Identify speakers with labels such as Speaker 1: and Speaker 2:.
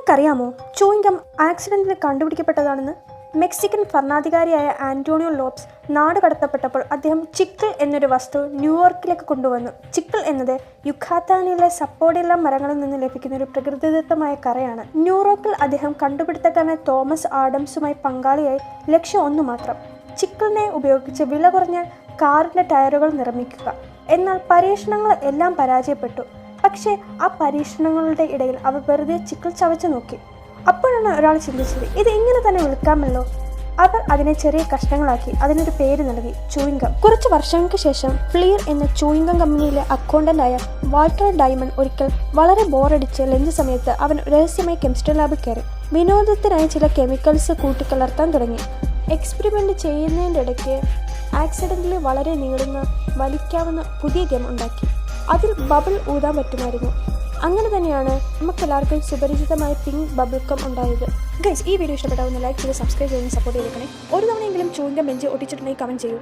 Speaker 1: നിങ്ങൾക്കറിയാമോ ചൂയിങ്കം ആക്സിഡന്റിൽ കണ്ടുപിടിക്കപ്പെട്ടതാണെന്ന്? മെക്സിക്കൻ ഭരണാധികാരിയായ ആന്റോണിയോ ലോപ്സ് നാട് കടത്തപ്പെട്ടപ്പോൾ അദ്ദേഹം ചിക്കിൾ എന്നൊരു വസ്തു ന്യൂയോർക്കിലേക്ക് കൊണ്ടുവന്നു. ചിക്കിൾ എന്നത് യുക്കാത്താനിലെ സപ്പോഡെല്ല മരങ്ങളിൽ നിന്ന് ലഭിക്കുന്ന ഒരു പ്രകൃതിദത്തമായ കറയാണ്. ന്യൂയോർക്കിൽ അദ്ദേഹം കണ്ടുപിടുത്തക്കാരനായ തോമസ് ആഡംസുമായി പങ്കാളിയായി ലക്ഷ്യം ഒന്നു മാത്രം: ചിക്കിളിനെ ഉപയോഗിച്ച് വില കുറഞ്ഞ കാറിൻ്റെ ടയറുകൾ നിർമ്മിക്കുക. എന്നാൽ പരീക്ഷണങ്ങൾ എല്ലാം പരാജയപ്പെട്ടു. പക്ഷേ ആ പരീക്ഷണങ്ങളുടെ ഇടയിൽ അവർ വെറുതെ ചിക്കിൾ ചവച്ചു നോക്കി. അപ്പോഴാണ് ഒരാൾ ചിന്തിച്ചത്, ഇത് ഇങ്ങനെ തന്നെ വിൽക്കാമല്ലോ. അവർ അതിനെ ചെറിയ കഷ്ണങ്ങളാക്കി അതിനൊരു പേര് നൽകി: ചൂയിങ്കം. കുറച്ച് വർഷങ്ങൾക്ക് ശേഷം ഫ്ലീർ എന്ന ചൂയിങ്കം കമ്പനിയിലെ അക്കൗണ്ടന്റായ വാൾട്ടർ ഡയമണ്ട് ഒരിക്കൽ വളരെ ബോറടിച്ച് ലഞ്ച് സമയത്ത് അവൻ രഹസ്യമായി കെമിസ്ട്രി ലാബിൽ കയറി. വിനോദത്തിനായി ചില കെമിക്കൽസ് കൂട്ടിക്കലർത്താൻ തുടങ്ങി. എക്സ്പെരിമെന്റ് ചെയ്യുന്നതിൻ്റെ ഇടയ്ക്ക് ആക്സിഡന്റിൽ വളരെ നീളുന്ന വലിക്കാവുന്ന പുതിയ ഗെയിം ഉണ്ടാക്കി. അതിൽ ബബിൾ ഊതാൻ പറ്റുമായിരുന്നു. അങ്ങനെ തന്നെയാണ് നമുക്കെല്ലാവർക്കും സുപരിചിതമായ പിങ്ക് ബബിൾ കം ഉണ്ടായത്. ഗൈസ്, ഈ വീഡിയോ ഇഷ്ടപ്പെട്ടാൽ ഒന്ന് ലൈക്ക് ചെയ്ത് സബ്സ്ക്രൈബ് ചെയ്ത് സപ്പോർട്ട് ചെയ്തേക്കണേ. ഒരു തവണയെങ്കിലും ചൂയിങ്കം ബെഞ്ച് ഒട്ടിച്ചിട്ടുണ്ടെങ്കിൽ കമൻറ്റ് ചെയ്യൂ.